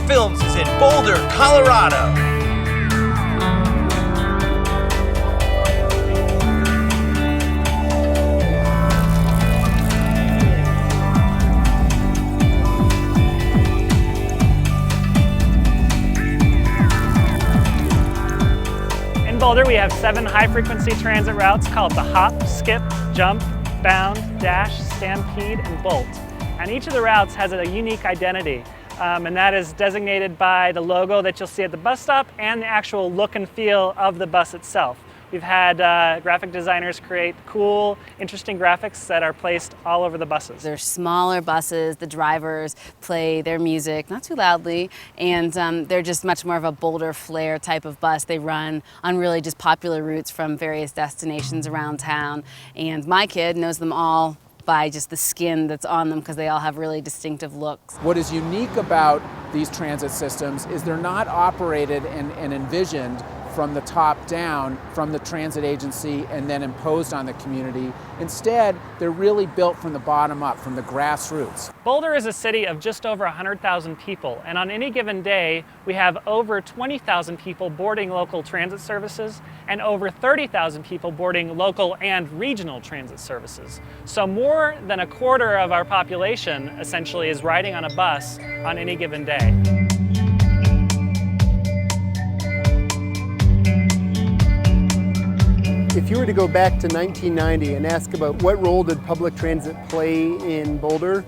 Films is in Boulder, Colorado. In Boulder, we have 7 high-frequency transit routes called the Hop, Skip, Jump, Bound, Dash, Stampede, and Bolt. And each of the routes has a unique identity, and that is designated by the logo that you'll see at the bus stop and the actual look and feel of the bus itself. We've had graphic designers create cool, interesting graphics that are placed all over the buses. They're smaller buses, the drivers play their music, not too loudly, and they're just much more of a Boulder flair type of bus. They run on really just popular routes from various destinations around town, and my kid knows them all by just the skin that's on them because they all have really distinctive looks. What is unique about these transit systems is they're not operated and envisioned from the top down, from the transit agency, and then imposed on the community. Instead, they're really built from the bottom up, from the grassroots. Boulder is a city of just over 100,000 people, and on any given day, we have over 20,000 people boarding local transit services and over 30,000 people boarding local and regional transit services. So more than a quarter of our population essentially is riding on a bus on any given day. If you were to go back to 1990 and ask about what role did public transit play in Boulder,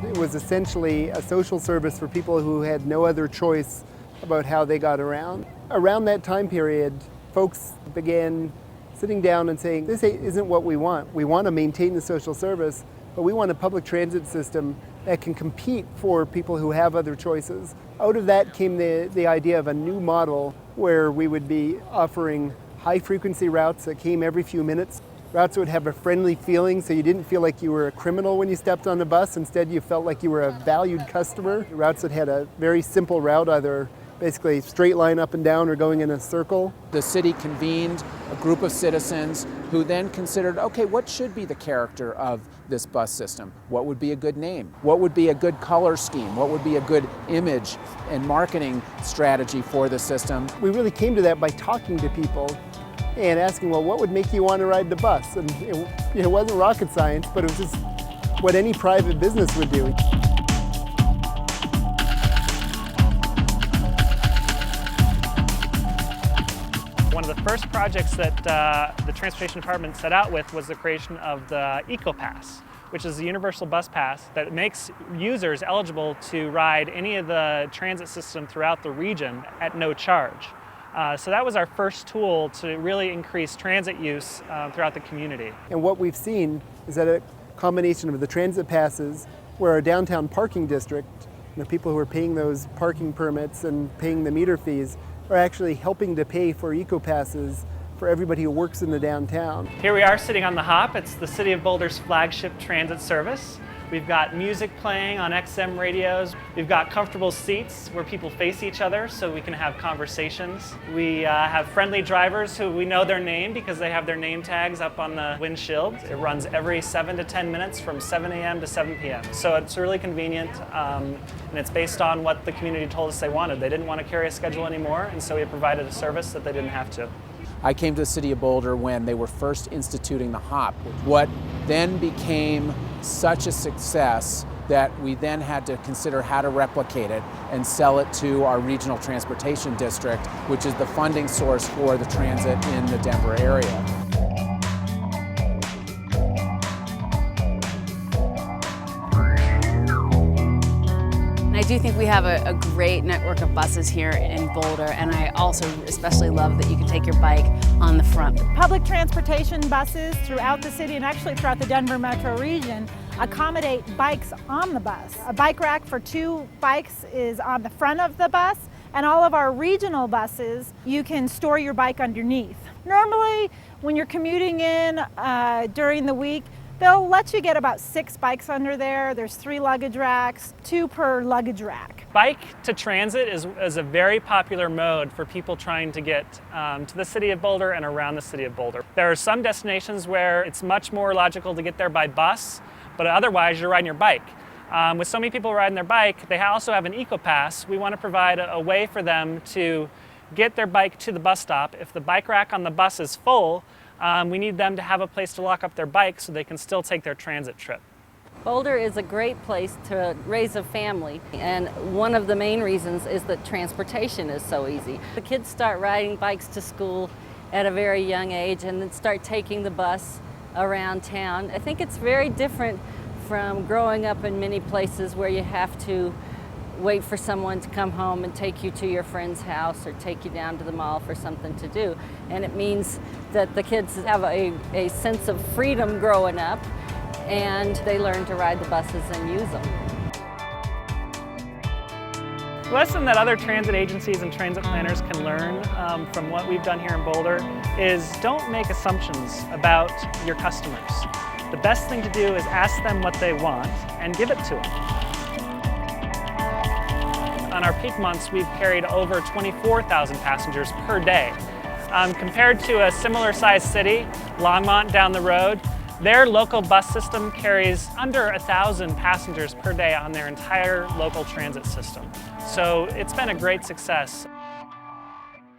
it was essentially a social service for people who had no other choice about how they got around. Around that time period, folks began sitting down and saying, this isn't what we want. We want to maintain the social service, but we want a public transit system that can compete for people who have other choices. Out of that came the idea of a new model where we would be offering high-frequency routes that came every few minutes. Routes that would have a friendly feeling so you didn't feel like you were a criminal when you stepped on the bus. Instead, you felt like you were a valued customer. Routes that had a very simple route, either basically straight line up and down or going in a circle. The city convened a group of citizens who then considered, okay, what should be the character of this bus system? What would be a good name? What would be a good color scheme? What would be a good image and marketing strategy for the system? We really came to that by talking to people and asking, well, what would make you want to ride the bus? And it wasn't rocket science, but it was just what any private business would do. One of the first projects that the Transportation Department set out with was the creation of the EcoPass, which is a universal bus pass that makes users eligible to ride any of the transit system throughout the region at no charge. So that was our first tool to really increase transit use throughout the community. And what we've seen is that a combination of the transit passes, where our downtown parking district, the people who are paying those parking permits and paying the meter fees, are actually helping to pay for EcoPasses for everybody who works in the downtown. Here we are sitting on the Hop. It's the City of Boulder's flagship transit service. We've got music playing on XM radios. We've got comfortable seats where people face each other so we can have conversations. We have friendly drivers who we know their name because they have their name tags up on the windshield. It runs every 7 to 10 minutes from 7 a.m. to 7 p.m. So it's really convenient, and it's based on what the community told us they wanted. They didn't want to carry a schedule anymore, and so we provided a service that they didn't have to. I came to the city of Boulder when they were first instituting the HOP. What then became such a success that we then had to consider how to replicate it and sell it to our regional transportation district, which is the funding source for the transit in the Denver area. I do think we have a great network of buses here in Boulder, and I also especially love that you can take your bike on the front. Public transportation buses throughout the city and actually throughout the Denver metro region accommodate bikes on the bus. A bike rack for 2 bikes is on the front of the bus, and all of our regional buses, you can store your bike underneath. Normally, when you're commuting in during the week, they'll let you get about 6 bikes under there. There's 3 luggage racks, 2 per luggage rack. Bike to transit is a very popular mode for people trying to get to the city of Boulder and around the city of Boulder. There are some destinations where it's much more logical to get there by bus, but otherwise you're riding your bike. With so many people riding their bike, they also have an eco-pass. We want to provide a way for them to get their bike to the bus stop. If the bike rack on the bus is full, we need them to have a place to lock up their bike so they can still take their transit trip. Boulder is a great place to raise a family, and one of the main reasons is that transportation is so easy. The kids start riding bikes to school at a very young age and then start taking the bus around town. I think it's very different from growing up in many places where you have to wait for someone to come home and take you to your friend's house or take you down to the mall for something to do. And it means that the kids have a sense of freedom growing up, and they learn to ride the buses and use them. The lesson that other transit agencies and transit planners can learn from what we've done here in Boulder is don't make assumptions about your customers. The best thing to do is ask them what they want and give it to them. On our peak months, we've carried over 24,000 passengers per day. Compared to a similar sized city, Longmont down the road, their local bus system carries under 1,000 passengers per day on their entire local transit system. So it's been a great success.